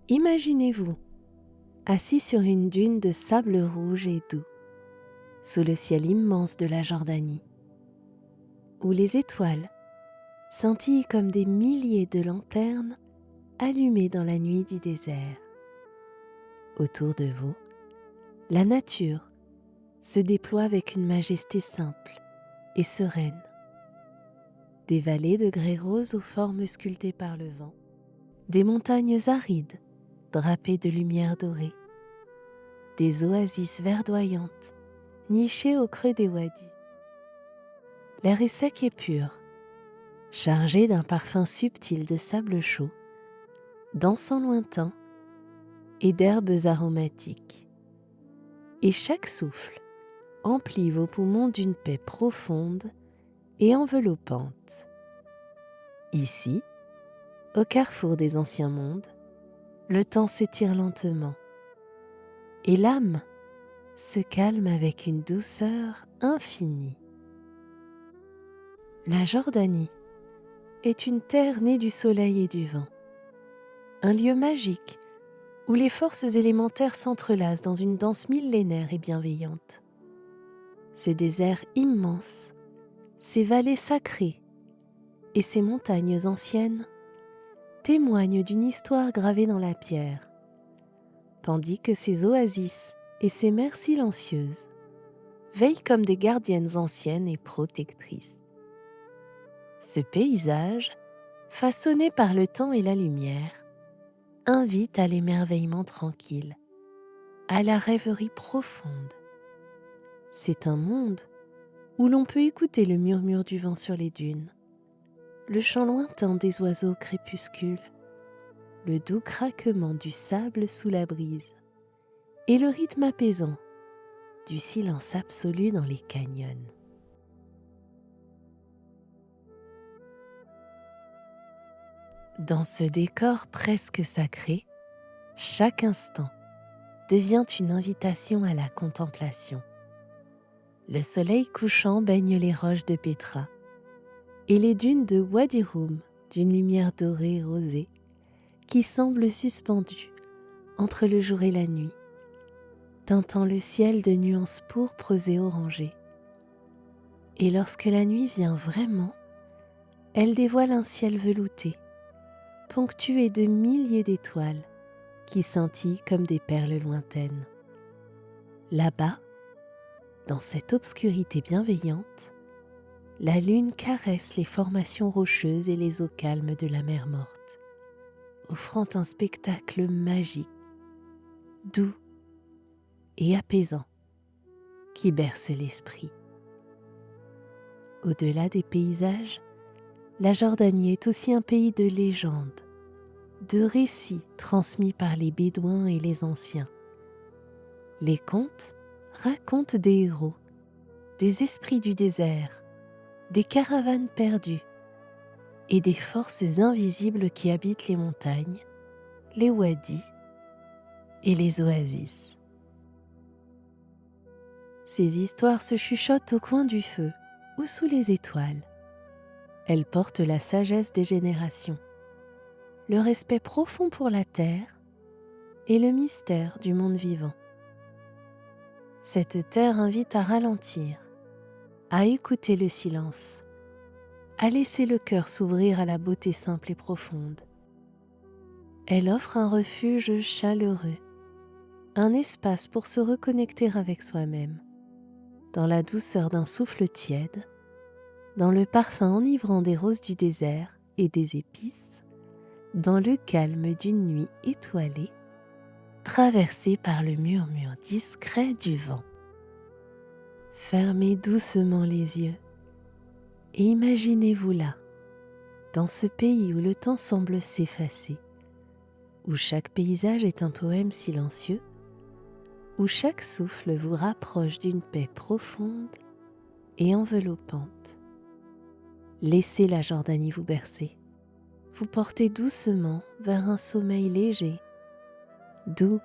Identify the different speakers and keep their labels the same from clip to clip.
Speaker 1: Imaginez-vous assis sur une dune de sable rouge et doux, sous le ciel immense de la Jordanie, où les étoiles scintillent comme des milliers de lanternes allumées dans la nuit du désert. Autour de vous, la nature se déploie avec une majesté simple et sereine. Des vallées de grès rose aux formes sculptées par le vent, des montagnes arides drapées de lumière dorée, des oasis verdoyantes nichées au creux des wadis. L'air est sec et pur, chargé d'un parfum subtil de sable chaud, d'encens lointain et d'herbes aromatiques. Et chaque souffle emplit vos poumons d'une paix profonde et enveloppante. Ici, au carrefour des anciens mondes, le temps s'étire lentement et l'âme se calme avec une douceur infinie. La Jordanie est une terre née du soleil et du vent, un lieu magique où les forces élémentaires s'entrelacent dans une danse millénaire et bienveillante. Ces déserts immenses, ces vallées sacrées et ces montagnes anciennes témoignent d'une histoire gravée dans la pierre, tandis que ces oasis et ces mers silencieuses veillent comme des gardiennes anciennes et protectrices. Ce paysage, façonné par le temps et la lumière, invite à l'émerveillement tranquille, à la rêverie profonde. C'est un monde où l'on peut écouter le murmure du vent sur les dunes, le chant lointain des oiseaux au crépuscule, le doux craquement du sable sous la brise et le rythme apaisant du silence absolu dans les canyons. Dans ce décor presque sacré, chaque instant devient une invitation à la contemplation. Le soleil couchant baigne les roches de Pétra et les dunes de Wadi Rum d'une lumière dorée et rosée qui semble suspendue entre le jour et la nuit, teintant le ciel de nuances pourpres et orangées. Et lorsque la nuit vient vraiment, elle dévoile un ciel velouté, ponctué de milliers d'étoiles qui scintillent comme des perles lointaines. Là-bas, dans cette obscurité bienveillante, la lune caresse les formations rocheuses et les eaux calmes de la mer morte, offrant un spectacle magique, doux et apaisant qui berce l'esprit. Au-delà des paysages, la Jordanie est aussi un pays de légendes, de récits transmis par les Bédouins et les anciens. Les contes racontent des héros, des esprits du désert, des caravanes perdues et des forces invisibles qui habitent les montagnes, les wadis et les oasis. Ces histoires se chuchotent au coin du feu ou sous les étoiles. Elles portent la sagesse des générations, le respect profond pour la terre et le mystère du monde vivant. Cette terre invite à ralentir, à écouter le silence, à laisser le cœur s'ouvrir à la beauté simple et profonde. Elle offre un refuge chaleureux, un espace pour se reconnecter avec soi-même, dans la douceur d'un souffle tiède, dans le parfum enivrant des roses du désert et des épices, dans le calme d'une nuit étoilée, traversée par le murmure discret du vent. Fermez doucement les yeux et imaginez-vous là, dans ce pays où le temps semble s'effacer, où chaque paysage est un poème silencieux, où chaque souffle vous rapproche d'une paix profonde et enveloppante. Laissez la Jordanie vous bercer, vous porter doucement vers un sommeil léger, doux,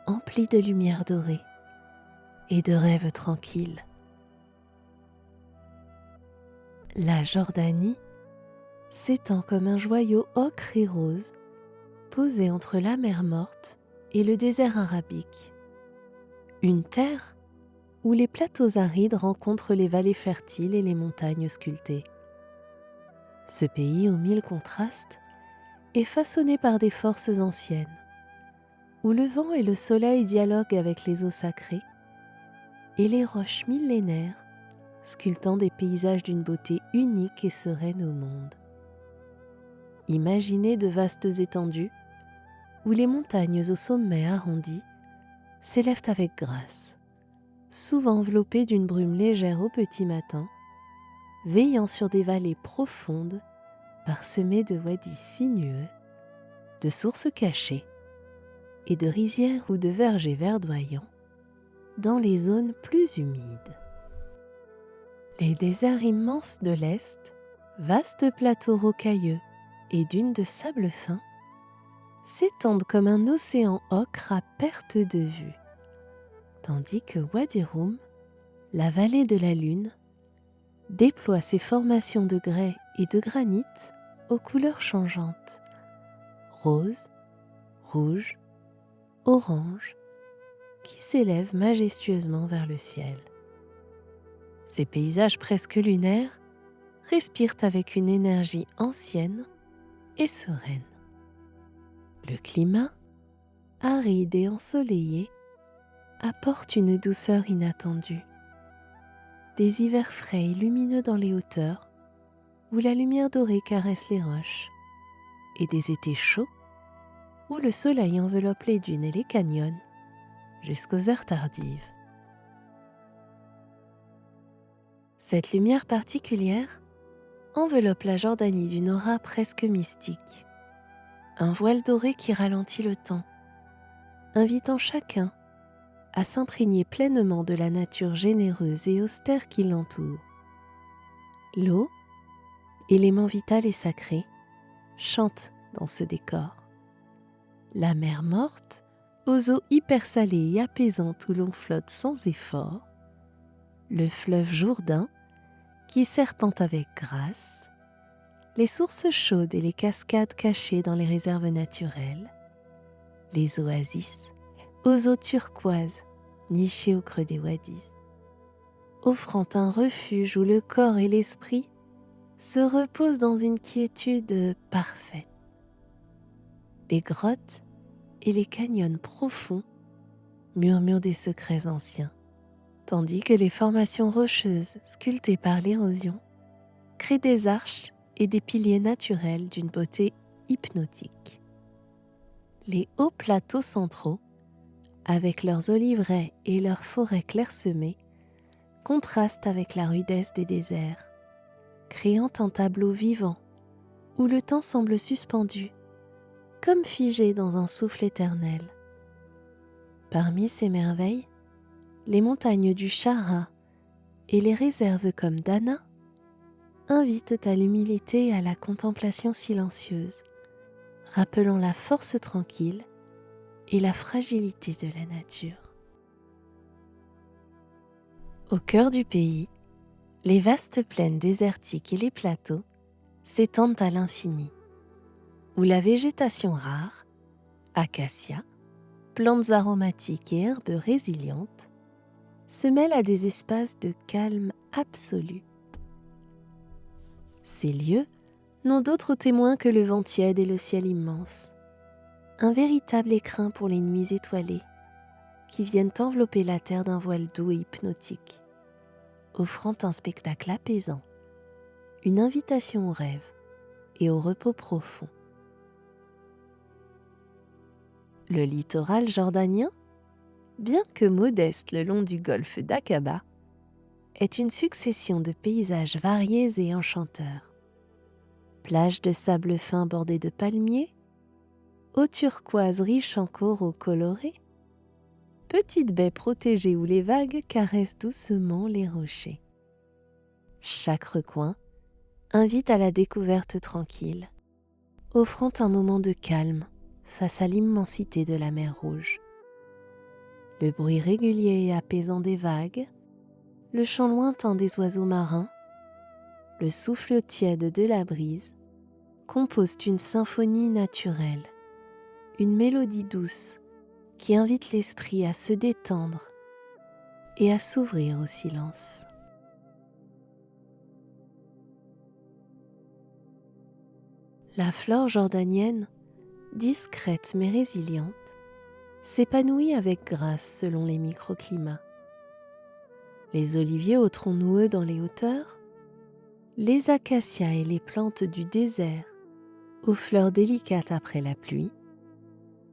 Speaker 1: empli de lumière dorée et de rêves tranquilles. La Jordanie s'étend comme un joyau ocre et rose posée entre la mer Morte et le désert arabique. Une terre où les plateaux arides rencontrent les vallées fertiles et les montagnes sculptées. Ce pays aux mille contrastes est façonné par des forces anciennes, où le vent et le soleil dialoguent avec les eaux sacrées et les roches millénaires sculptant des paysages d'une beauté unique et sereine au monde. Imaginez de vastes étendues où les montagnes au sommet arrondi s'élèvent avec grâce, souvent enveloppées d'une brume légère au petit matin, veillant sur des vallées profondes parsemées de wadis sinueux, de sources cachées et de rizières ou de vergers verdoyants dans les zones plus humides. Les déserts immenses de l'Est, vastes plateaux rocailleux et dunes de sable fin, s'étendent comme un océan ocre à perte de vue, tandis que Wadi Rum, la vallée de la Lune, déploie ses formations de grès et de granit aux couleurs changeantes, rose, rouge, orange, qui s'élèvent majestueusement vers le ciel. Ces paysages presque lunaires respirent avec une énergie ancienne et sereine. Le climat, aride et ensoleillé, apporte une douceur inattendue. Des hivers frais et lumineux dans les hauteurs, où la lumière dorée caresse les roches, et des étés chauds, où le soleil enveloppe les dunes et les canyons, jusqu'aux heures tardives. Cette lumière particulière enveloppe la Jordanie d'une aura presque mystique, un voile doré qui ralentit le temps, invitant chacun à s'imprégner pleinement de la nature généreuse et austère qui l'entoure. L'eau, élément vital et sacré, chante dans ce décor. La mer Morte, aux eaux hyper salées et apaisantes où l'on flotte sans effort, le fleuve Jourdain, qui serpente avec grâce, les sources chaudes et les cascades cachées dans les réserves naturelles, les oasis aux eaux turquoises nichées au creux des wadis, offrant un refuge où le corps et l'esprit se reposent dans une quiétude parfaite. Les grottes et les canyons profonds murmurent des secrets anciens, tandis que les formations rocheuses sculptées par l'érosion créent des arches et des piliers naturels d'une beauté hypnotique. Les hauts plateaux centraux, avec leurs oliveraies et leurs forêts clairsemées, contrastent avec la rudesse des déserts, créant un tableau vivant où le temps semble suspendu, comme figé dans un souffle éternel. Parmi ces merveilles, les montagnes du Chara et les réserves comme Dana invitent à l'humilité et à la contemplation silencieuse, rappelant la force tranquille et la fragilité de la nature. Au cœur du pays, les vastes plaines désertiques et les plateaux s'étendent à l'infini, où la végétation rare, acacias, plantes aromatiques et herbes résilientes, se mêle à des espaces de calme absolu. Ces lieux n'ont d'autres témoins que le vent tiède et le ciel immense, un véritable écrin pour les nuits étoilées qui viennent envelopper la terre d'un voile doux et hypnotique, offrant un spectacle apaisant, une invitation au rêve et au repos profond. Le littoral jordanien, bien que modeste le long du golfe d'Aqaba, est une succession de paysages variés et enchanteurs. Plages de sable fin bordées de palmiers, eau turquoise riche en coraux colorés, petites baies protégées où les vagues caressent doucement les rochers. Chaque recoin invite à la découverte tranquille, offrant un moment de calme face à l'immensité de la mer Rouge. Le bruit régulier et apaisant des vagues, le chant lointain des oiseaux marins, le souffle tiède de la brise composent une symphonie naturelle, une mélodie douce qui invite l'esprit à se détendre et à s'ouvrir au silence. La flore jordanienne, discrète mais résiliente, s'épanouit avec grâce selon les microclimats. Les oliviers aux troncs noueux dans les hauteurs, les acacias et les plantes du désert aux fleurs délicates après la pluie,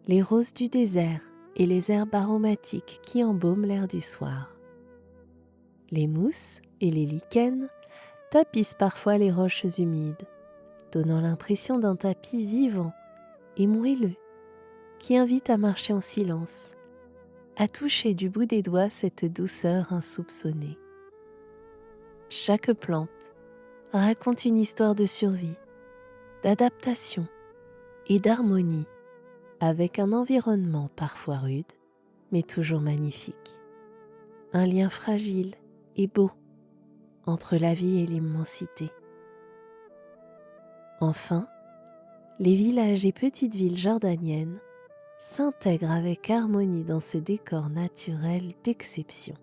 Speaker 1: les roses du désert et les herbes aromatiques qui embaument l'air du soir. Les mousses et les lichens tapissent parfois les roches humides, donnant l'impression d'un tapis vivant et moelleux qui invite à marcher en silence, à toucher du bout des doigts cette douceur insoupçonnée. Chaque plante raconte une histoire de survie, d'adaptation et d'harmonie avec un environnement parfois rude, mais toujours magnifique. Un lien fragile et beau entre la vie et l'immensité. Enfin, les villages et petites villes jordaniennes s'intègrent avec harmonie dans ce décor naturel d'exception.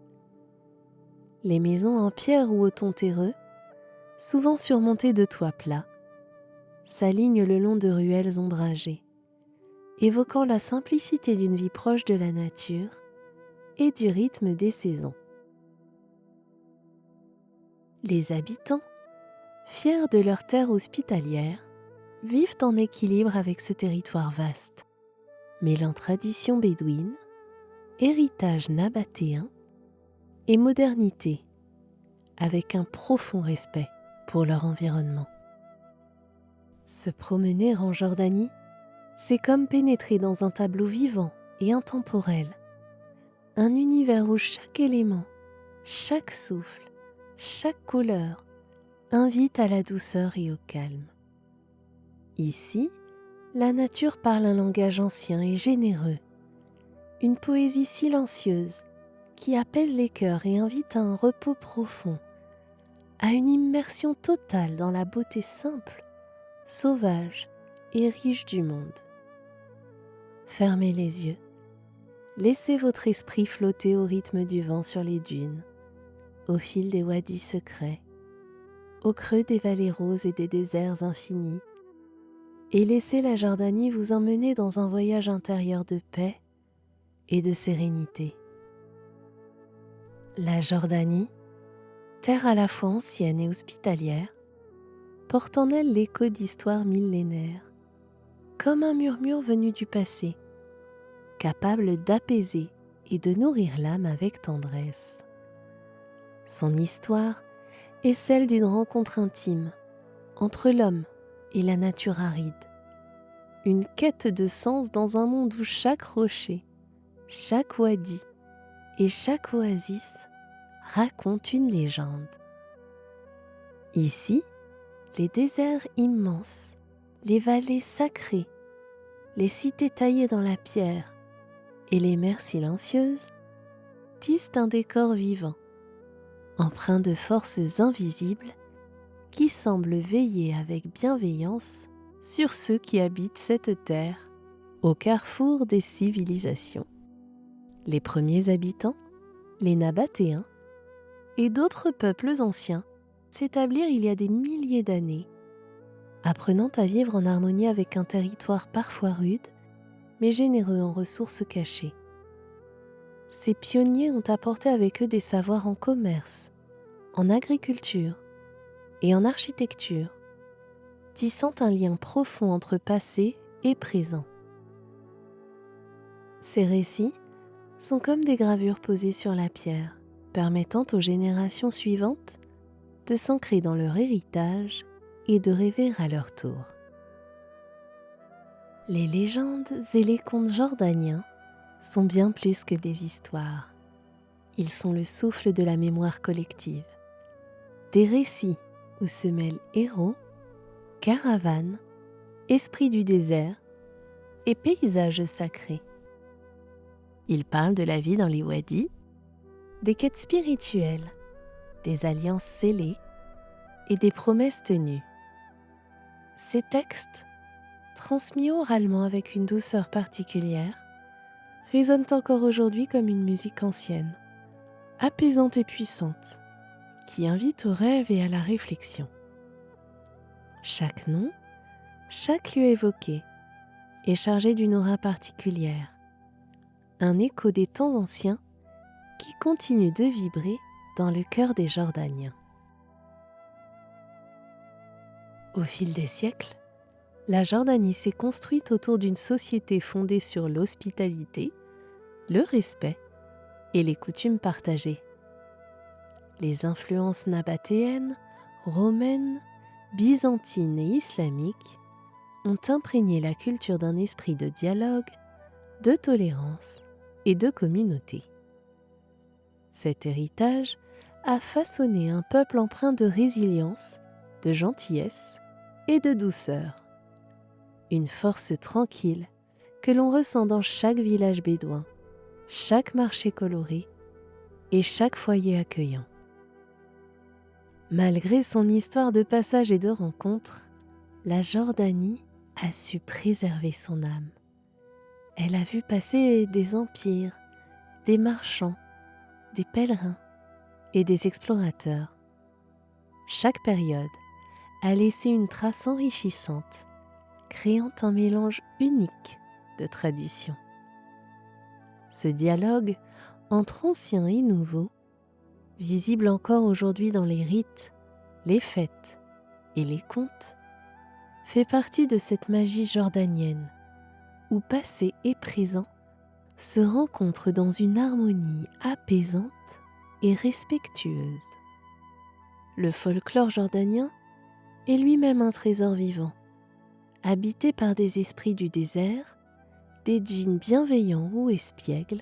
Speaker 1: Les maisons en pierre ou au ton terreux, souvent surmontées de toits plats, s'alignent le long de ruelles ombragées, évoquant la simplicité d'une vie proche de la nature et du rythme des saisons. Les habitants, fiers de leur terre hospitalière, vivent en équilibre avec ce territoire vaste, mêlant tradition bédouine, héritage nabatéen et modernité, avec un profond respect pour leur environnement. Se promener en Jordanie, c'est comme pénétrer dans un tableau vivant et intemporel, un univers où chaque élément, chaque souffle, chaque couleur invite à la douceur et au calme. Ici, la nature parle un langage ancien et généreux, une poésie silencieuse qui apaise les cœurs et invite à un repos profond, à une immersion totale dans la beauté simple, sauvage et riche du monde. Fermez les yeux, laissez votre esprit flotter au rythme du vent sur les dunes, au fil des wadis secrets, au creux des vallées roses et des déserts infinis, et laissez la Jordanie vous emmener dans un voyage intérieur de paix et de sérénité. La Jordanie, terre à la fois ancienne et hospitalière, porte en elle l'écho d'histoires millénaires, comme un murmure venu du passé, capable d'apaiser et de nourrir l'âme avec tendresse. Son histoire est celle d'une rencontre intime entre l'homme et la nature aride, une quête de sens dans un monde où chaque rocher, chaque wadi et chaque oasis raconte une légende. Ici, les déserts immenses, les vallées sacrées, les cités taillées dans la pierre et les mers silencieuses tissent un décor vivant, empreint de forces invisibles qui semblent veiller avec bienveillance sur ceux qui habitent cette terre au carrefour des civilisations. Les premiers habitants, les Nabatéens, et d'autres peuples anciens s'établirent il y a des milliers d'années, apprenant à vivre en harmonie avec un territoire parfois rude, mais généreux en ressources cachées. Ces pionniers ont apporté avec eux des savoirs en commerce, en agriculture et en architecture, tissant un lien profond entre passé et présent. Ces récits sont comme des gravures posées sur la pierre, permettant aux générations suivantes de s'ancrer dans leur héritage et de rêver à leur tour. Les légendes et les contes jordaniens sont bien plus que des histoires. Ils sont le souffle de la mémoire collective, des récits où se mêlent héros, caravanes, esprits du désert et paysages sacrés. Ils parlent de la vie dans les wadis, des quêtes spirituelles, des alliances scellées et des promesses tenues. Ces textes transmis oralement avec une douceur particulière, résonnent encore aujourd'hui comme une musique ancienne, apaisante et puissante, qui invite au rêve et à la réflexion. Chaque nom, chaque lieu évoqué est chargé d'une aura particulière, un écho des temps anciens qui continue de vibrer dans le cœur des Jordaniens. Au fil des siècles, la Jordanie s'est construite autour d'une société fondée sur l'hospitalité, le respect et les coutumes partagées. Les influences nabatéennes, romaines, byzantines et islamiques ont imprégné la culture d'un esprit de dialogue, de tolérance et de communauté. Cet héritage a façonné un peuple empreint de résilience, de gentillesse et de douceur. Une force tranquille que l'on ressent dans chaque village bédouin, chaque marché coloré et chaque foyer accueillant. Malgré son histoire de passage et de rencontres, la Jordanie a su préserver son âme. Elle a vu passer des empires, des marchands, des pèlerins et des explorateurs. Chaque période a laissé une trace enrichissante, créant un mélange unique de traditions. Ce dialogue entre anciens et nouveaux, visible encore aujourd'hui dans les rites, les fêtes et les contes, fait partie de cette magie jordanienne où passé et présent se rencontrent dans une harmonie apaisante et respectueuse. Le folklore jordanien est lui-même un trésor vivant, habité par des esprits du désert, des djinns bienveillants ou espiègles,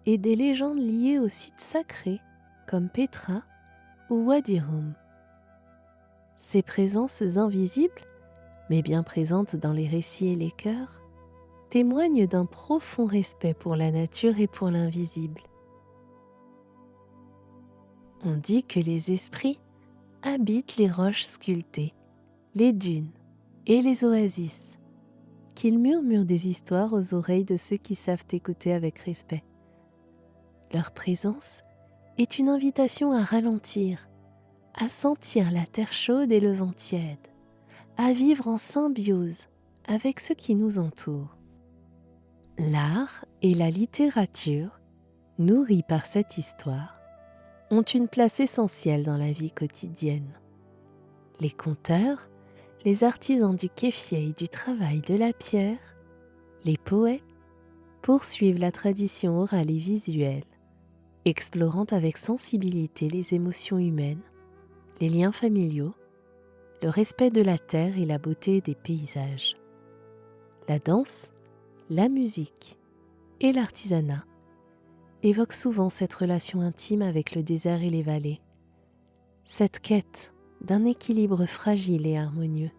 Speaker 1: et des légendes liées aux sites sacrés comme Petra ou Wadi Rum. Ces présences invisibles, mais bien présentes dans les récits et les chœurs, témoignent d'un profond respect pour la nature et pour l'invisible. On dit que les esprits habitent les roches sculptées, les dunes et les oasis, qu'ils murmurent des histoires aux oreilles de ceux qui savent écouter avec respect. Leur présence est une invitation à ralentir, à sentir la terre chaude et le vent tiède, à vivre en symbiose avec ce qui nous entoure. L'art et la littérature, nourris par cette histoire, ont une place essentielle dans la vie quotidienne. Les conteurs, les artisans du kéfier et du travail de la pierre, les poètes poursuivent la tradition orale et visuelle, explorant avec sensibilité les émotions humaines, les liens familiaux, le respect de la terre et la beauté des paysages. La danse, la musique et l'artisanat évoquent souvent cette relation intime avec le désert et les vallées, cette quête d'un équilibre fragile et harmonieux.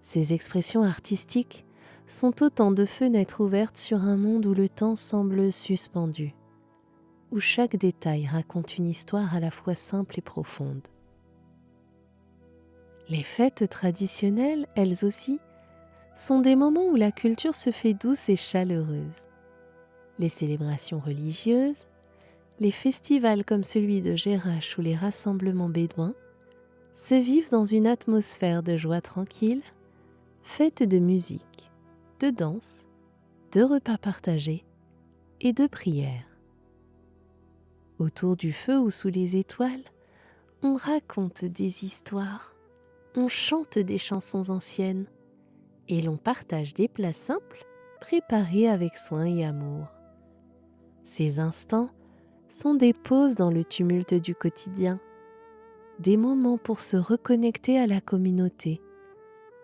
Speaker 1: Ces expressions artistiques sont autant de fenêtres ouvertes sur un monde où le temps semble suspendu, où chaque détail raconte une histoire à la fois simple et profonde. Les fêtes traditionnelles, elles aussi, sont des moments où la culture se fait douce et chaleureuse. Les célébrations religieuses, les festivals comme celui de Jerash ou les rassemblements bédouins se vivent dans une atmosphère de joie tranquille, faite de musique, de danse, de repas partagés et de prières. Autour du feu ou sous les étoiles, on raconte des histoires, on chante des chansons anciennes et l'on partage des plats simples préparés avec soin et amour. Ces instants sont des pauses dans le tumulte du quotidien, des moments pour se reconnecter à la communauté,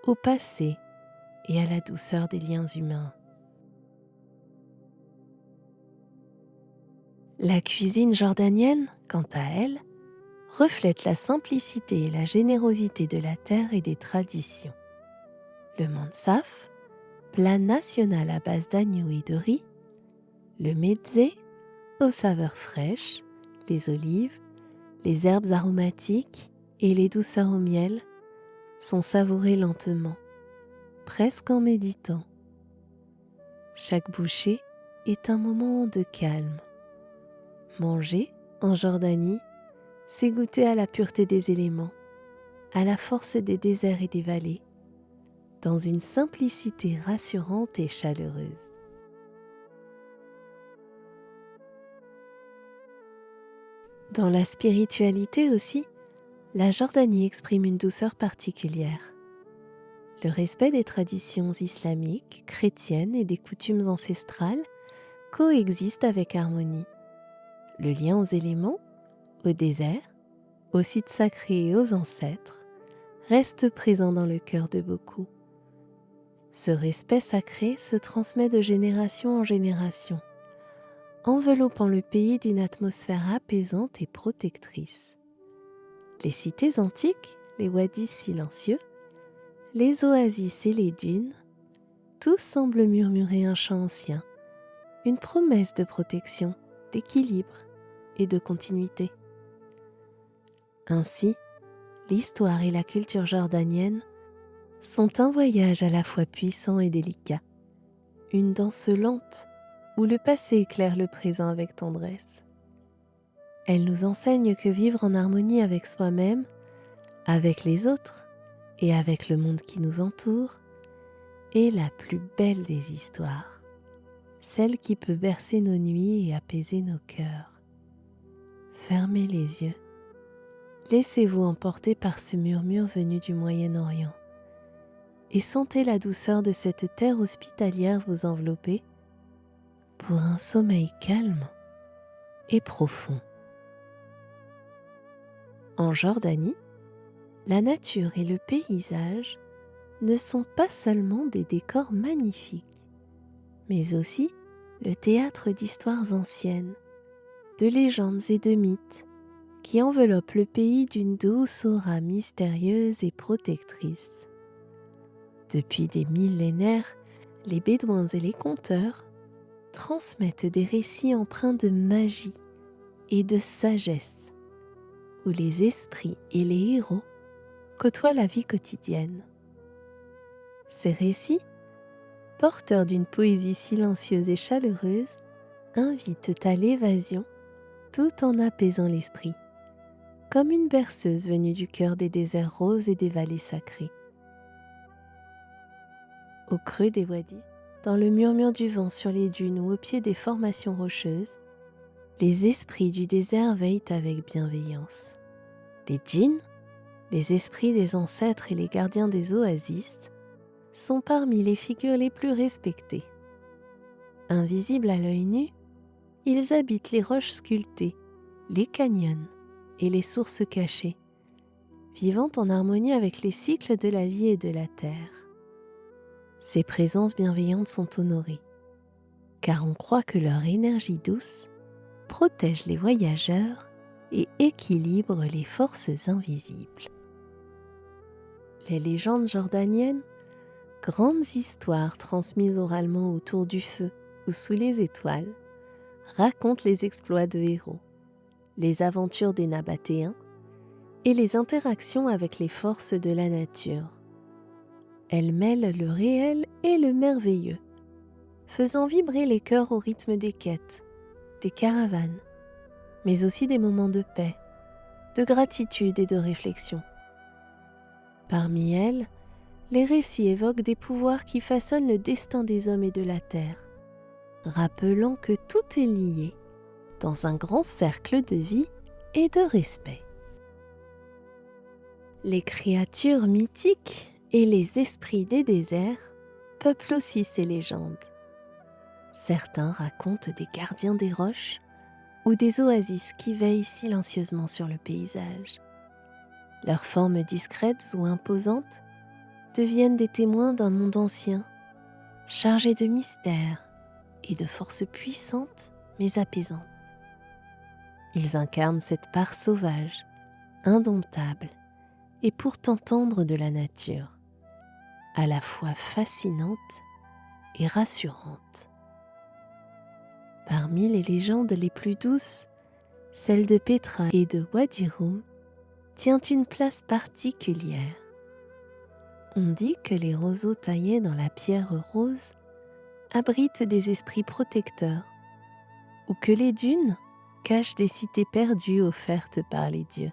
Speaker 1: au passé et à la douceur des liens humains. La cuisine jordanienne, quant à elle, reflète la simplicité et la générosité de la terre et des traditions. Le mansaf, plat national à base d'agneau et de riz, le mezze, aux saveurs fraîches, les olives, les herbes aromatiques et les douceurs au miel, sont savourés lentement, presque en méditant. Chaque bouchée est un moment de calme. Manger, en Jordanie, c'est goûter à la pureté des éléments, à la force des déserts et des vallées, dans une simplicité rassurante et chaleureuse. Dans la spiritualité aussi, la Jordanie exprime une douceur particulière. Le respect des traditions islamiques, chrétiennes et des coutumes ancestrales coexiste avec harmonie. Le lien aux éléments, au désert, aux sites sacrés et aux ancêtres reste présent dans le cœur de beaucoup. Ce respect sacré se transmet de génération en génération, enveloppant le pays d'une atmosphère apaisante et protectrice. Les cités antiques, les wadis silencieux, les oasis et les dunes, tout semble murmurer un chant ancien, une promesse de protection, d'équilibre et de continuité. Ainsi, l'histoire et la culture jordanienne sont un voyage à la fois puissant et délicat, une danse lente où le passé éclaire le présent avec tendresse. Elle nous enseigne que vivre en harmonie avec soi-même, avec les autres et avec le monde qui nous entoure est la plus belle des histoires, celle qui peut bercer nos nuits et apaiser nos cœurs. Fermez les yeux, laissez-vous emporter par ce murmure venu du Moyen-Orient et sentez la douceur de cette terre hospitalière vous envelopper pour un sommeil calme et profond. En Jordanie, la nature et le paysage ne sont pas seulement des décors magnifiques, mais aussi le théâtre d'histoires anciennes, de légendes et de mythes qui enveloppent le pays d'une douce aura mystérieuse et protectrice. Depuis des millénaires, les Bédouins et les conteurs transmettent des récits empreints de magie et de sagesse, où les esprits et les héros côtoient la vie quotidienne. Ces récits, porteurs d'une poésie silencieuse et chaleureuse, invitent à l'évasion tout en apaisant l'esprit, comme une berceuse venue du cœur des déserts roses et des vallées sacrées. Au creux des wadis, dans le murmure du vent sur les dunes ou au pied des formations rocheuses, les esprits du désert veillent avec bienveillance. Les djinns, les esprits des ancêtres et les gardiens des oasis, sont parmi les figures les plus respectées. Invisibles à l'œil nu, ils habitent les roches sculptées, les canyons et les sources cachées, vivant en harmonie avec les cycles de la vie et de la terre. Ces présences bienveillantes sont honorées, car on croit que leur énergie douce protège les voyageurs et équilibre les forces invisibles. Les légendes jordaniennes, grandes histoires transmises oralement autour du feu ou sous les étoiles, racontent les exploits de héros, les aventures des Nabatéens et les interactions avec les forces de la nature. Elles mêlent le réel et le merveilleux, faisant vibrer les cœurs au rythme des quêtes, des caravanes, mais aussi des moments de paix, de gratitude et de réflexion. Parmi elles, les récits évoquent des pouvoirs qui façonnent le destin des hommes et de la terre, rappelant que tout est lié dans un grand cercle de vie et de respect. Les créatures mythiques et les esprits des déserts peuplent aussi ces légendes. Certains racontent des gardiens des roches ou des oasis qui veillent silencieusement sur le paysage. Leurs formes discrètes ou imposantes deviennent des témoins d'un monde ancien, chargé de mystères et de forces puissantes mais apaisantes. Ils incarnent cette part sauvage, indomptable et pourtant tendre de la nature, à la fois fascinante et rassurante. Parmi les légendes les plus douces, celle de Petra et de Wadi Rum tient une place particulière. On dit que les roseaux taillés dans la pierre rose abritent des esprits protecteurs, ou que les dunes cachent des cités perdues offertes par les dieux.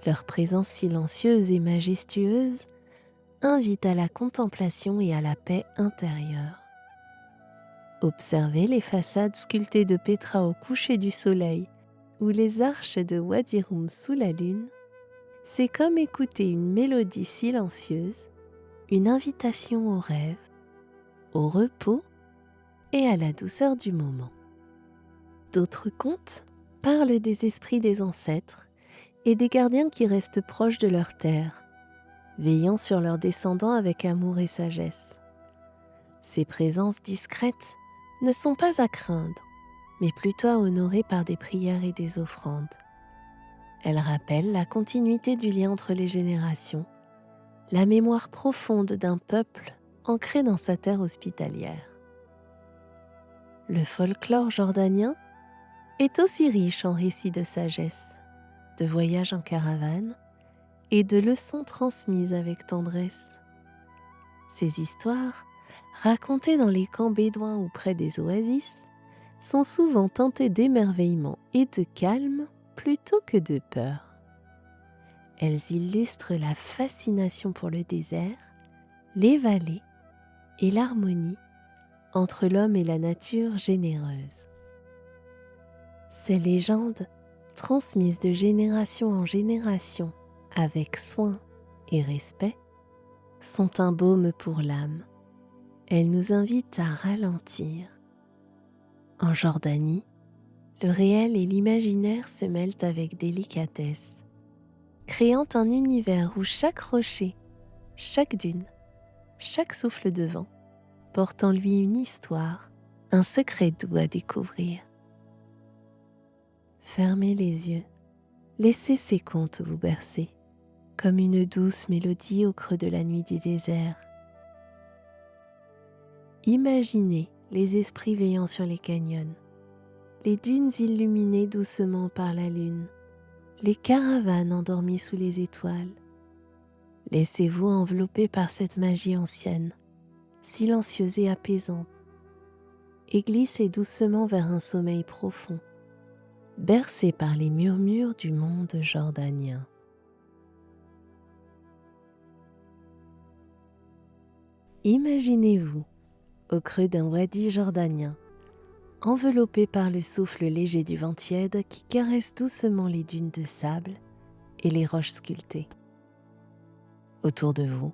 Speaker 1: Leur présence silencieuse et majestueuse invite à la contemplation et à la paix intérieure. Observez les façades sculptées de Pétra au coucher du soleil ou les arches de Wadi Rum sous la lune, c'est comme écouter une mélodie silencieuse, une invitation au rêve, au repos et à la douceur du moment. D'autres contes parlent des esprits des ancêtres et des gardiens qui restent proches de leur terre, veillant sur leurs descendants avec amour et sagesse. Ces présences discrètes ne sont pas à craindre, mais plutôt à honorer par des prières et des offrandes. Elles rappellent la continuité du lien entre les générations, la mémoire profonde d'un peuple ancré dans sa terre hospitalière. Le folklore jordanien est aussi riche en récits de sagesse, de voyages en caravane et de leçons transmises avec tendresse. Ces histoires, racontées dans les camps bédouins ou près des oasis, sont souvent teintées d'émerveillement et de calme plutôt que de peur. Elles illustrent la fascination pour le désert, les vallées et l'harmonie entre l'homme et la nature généreuse. Ces légendes, transmises de génération en génération avec soin et respect, sont un baume pour l'âme. Elles nous invitent à ralentir. En Jordanie, le réel et l'imaginaire se mêlent avec délicatesse, créant un univers où chaque rocher, chaque dune, chaque souffle de vent porte en lui une histoire, un secret doux à découvrir. Fermez les yeux, laissez ces contes vous bercer, comme une douce mélodie au creux de la nuit du désert. Imaginez les esprits veillant sur les canyons, les dunes illuminées doucement par la lune, les caravanes endormies sous les étoiles. Laissez-vous envelopper par cette magie ancienne, silencieuse et apaisante, et glissez doucement vers un sommeil profond, bercé par les murmures du monde jordanien. Imaginez-vous au creux d'un wadi jordanien, enveloppé par le souffle léger du vent tiède qui caresse doucement les dunes de sable et les roches sculptées. Autour de vous,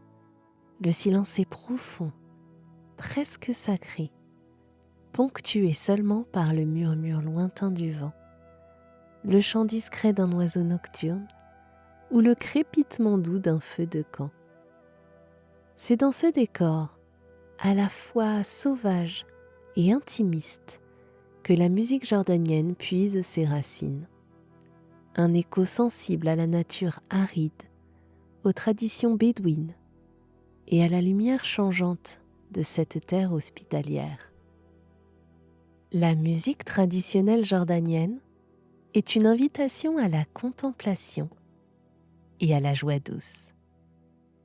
Speaker 1: le silence est profond, presque sacré, ponctué seulement par le murmure lointain du vent, le chant discret d'un oiseau nocturne ou le crépitement doux d'un feu de camp. C'est dans ce décor, à la fois sauvage et intimiste, que la musique jordanienne puise ses racines. Un écho sensible à la nature aride, aux traditions bédouines et à la lumière changeante de cette terre hospitalière. La musique traditionnelle jordanienne est une invitation à la contemplation et à la joie douce.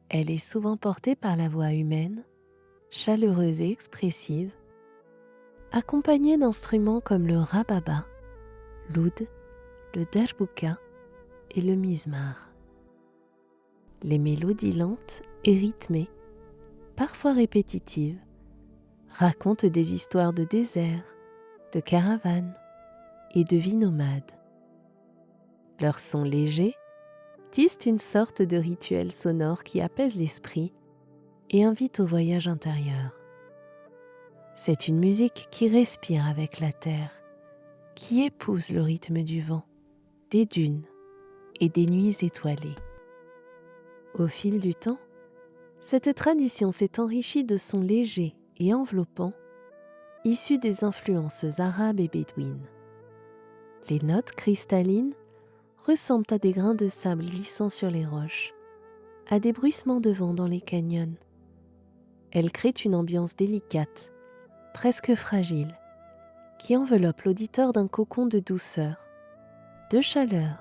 Speaker 1: Elle est souvent portée par la voix humaine, chaleureuse et expressive, accompagnée d'instruments comme le rababa, l'oud, le derbouka et le mizmar. Les mélodies lentes et rythmées, parfois répétitives, racontent des histoires de désert, de caravanes et de vie nomade. Leurs sons légers tissent une sorte de rituel sonore qui apaise l'esprit et invite au voyage intérieur. C'est une musique qui respire avec la terre, qui épouse le rythme du vent, des dunes et des nuits étoilées. Au fil du temps, cette tradition s'est enrichie de sons légers et enveloppants, issus des influences arabes et bédouines. Les notes cristallines ressemblent à des grains de sable glissant sur les roches, à des bruissements de vent dans les canyons. Elles créent une ambiance délicate, presque fragile, qui enveloppe l'auditeur d'un cocon de douceur, de chaleur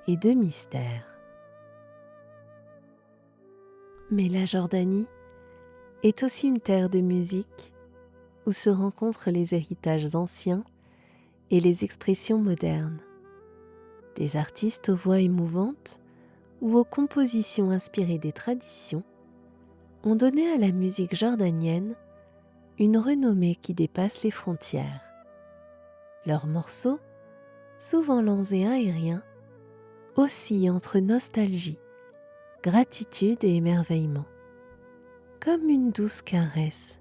Speaker 1: et de mystère. Mais la Jordanie est aussi une terre de musique où se rencontrent les héritages anciens et les expressions modernes. Des artistes aux voix émouvantes ou aux compositions inspirées des traditions ont donné à la musique jordanienne une renommée qui dépasse les frontières. Leurs morceaux, souvent lents et aériens, oscillent entre nostalgie, gratitude et émerveillement, comme une douce caresse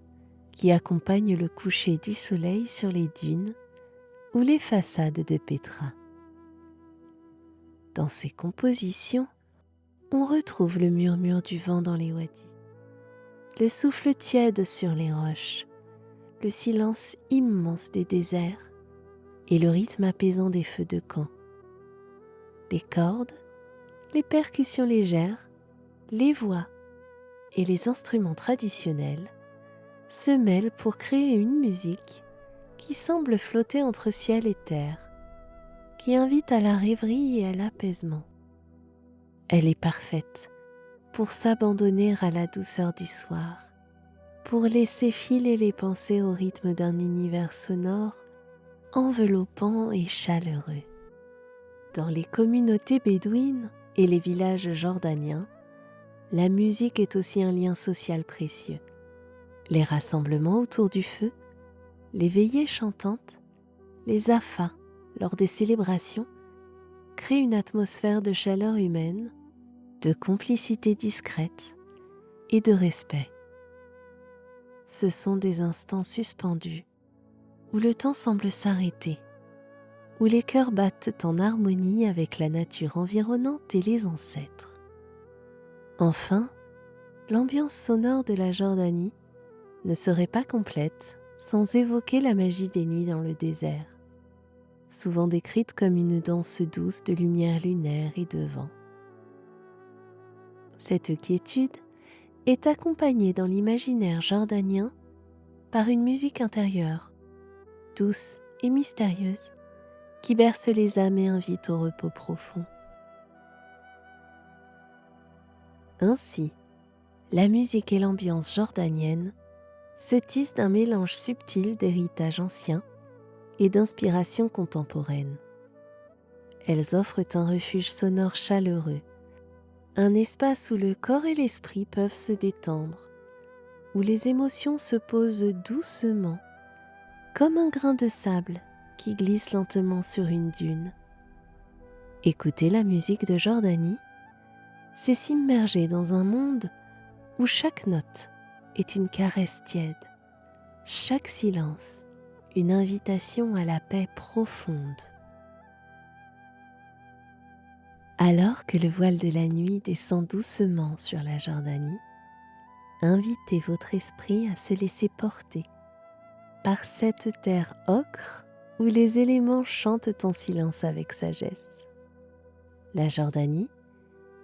Speaker 1: qui accompagne le coucher du soleil sur les dunes ou les façades de Pétra. Dans ces compositions, on retrouve le murmure du vent dans les wadis, le souffle tiède sur les roches, le silence immense des déserts et le rythme apaisant des feux de camp. Les cordes, les percussions légères, les voix et les instruments traditionnels se mêlent pour créer une musique qui semble flotter entre ciel et terre, qui invite à la rêverie et à l'apaisement. Elle est parfaite pour s'abandonner à la douceur du soir, pour laisser filer les pensées au rythme d'un univers sonore enveloppant et chaleureux. Dans les communautés bédouines et les villages jordaniens, la musique est aussi un lien social précieux. Les rassemblements autour du feu, les veillées chantantes, les afas lors des célébrations créent une atmosphère de chaleur humaine, de complicité discrète et de respect. Ce sont des instants suspendus où le temps semble s'arrêter, où les cœurs battent en harmonie avec la nature environnante et les ancêtres. Enfin, l'ambiance sonore de la Jordanie ne serait pas complète sans évoquer la magie des nuits dans le désert, souvent décrite comme une danse douce de lumière lunaire et de vent. Cette quiétude est accompagnée dans l'imaginaire jordanien par une musique intérieure, douce et mystérieuse, qui berce les âmes et invite au repos profond. Ainsi, la musique et l'ambiance jordanienne se tissent d'un mélange subtil d'héritage ancien et d'inspiration contemporaine. Elles offrent un refuge sonore chaleureux, un espace où le corps et l'esprit peuvent se détendre, où les émotions se posent doucement, comme un grain de sable qui glisse lentement sur une dune. Écouter la musique de Jordanie, c'est s'immerger dans un monde où chaque note est une caresse tiède, chaque silence une invitation à la paix profonde. Alors que le voile de la nuit descend doucement sur la Jordanie, invitez votre esprit à se laisser porter par cette terre ocre où les éléments chantent en silence avec sagesse. La Jordanie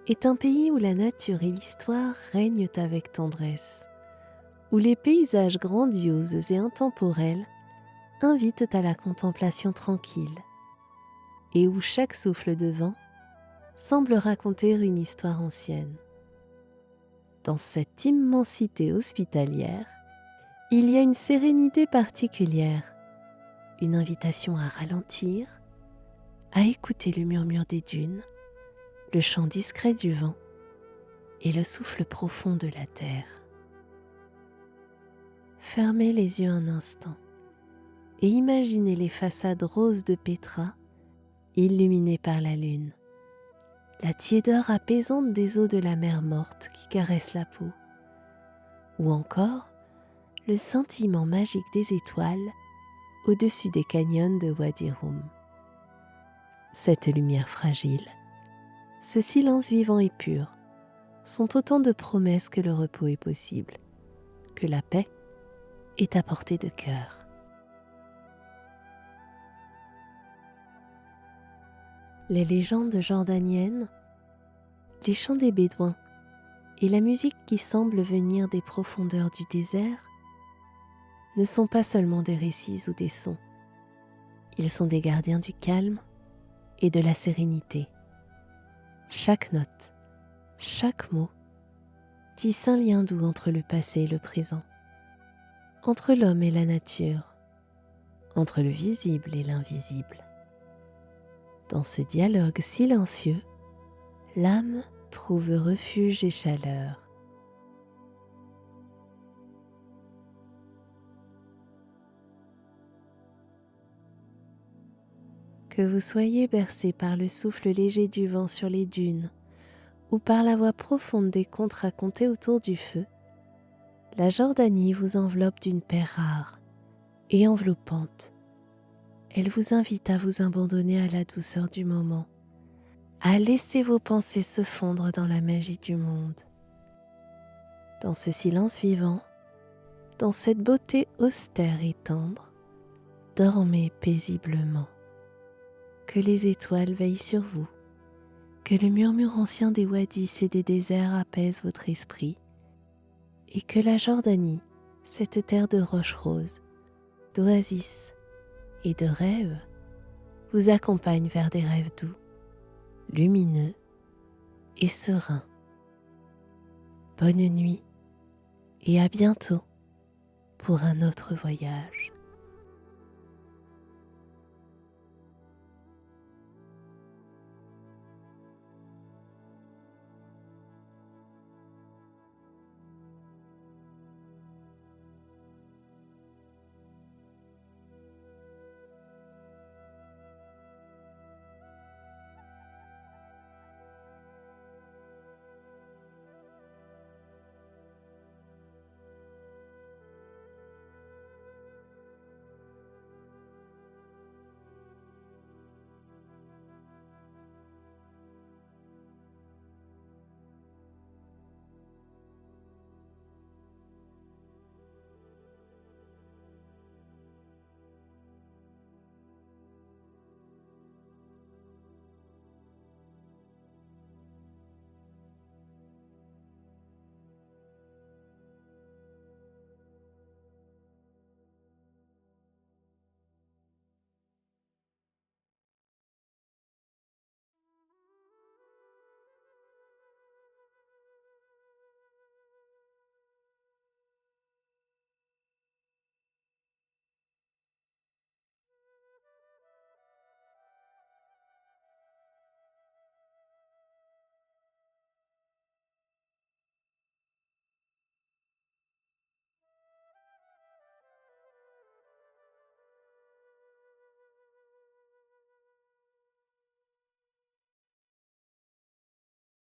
Speaker 1: est un pays où la nature et l'histoire règnent avec tendresse, où les paysages grandioses et intemporels invitent à la contemplation tranquille, et où chaque souffle de vent semble raconter une histoire ancienne. Dans cette immensité hospitalière, il y a une sérénité particulière, une invitation à ralentir, à écouter le murmure des dunes, le chant discret du vent et le souffle profond de la terre. Fermez les yeux un instant et imaginez les façades roses de Pétra illuminées par la lune, la tiédeur apaisante des eaux de la mer morte qui caressent la peau, ou encore le scintillement magique des étoiles au-dessus des canyons de Wadi Rum. Cette lumière fragile, ce silence vivant et pur, sont autant de promesses que le repos est possible, que la paix est à portée de cœur. Les légendes jordaniennes, les chants des Bédouins et la musique qui semble venir des profondeurs du désert ne sont pas seulement des récits ou des sons. Ils sont des gardiens du calme et de la sérénité. Chaque note, chaque mot tisse un lien doux entre le passé et le présent, entre l'homme et la nature, entre le visible et l'invisible. Dans ce dialogue silencieux, l'âme trouve refuge et chaleur. Que vous soyez bercé par le souffle léger du vent sur les dunes ou par la voix profonde des contes racontés autour du feu, la Jordanie vous enveloppe d'une paix rare et enveloppante. Elle vous invite à vous abandonner à la douceur du moment, à laisser vos pensées se fondre dans la magie du monde. Dans ce silence vivant, dans cette beauté austère et tendre, dormez paisiblement. Que les étoiles veillent sur vous, que le murmure ancien des wadis et des déserts apaise votre esprit, et que la Jordanie, cette terre de roches roses, d'oasis et de rêves, vous accompagne vers des rêves doux, lumineux et sereins. Bonne nuit et à bientôt pour un autre voyage.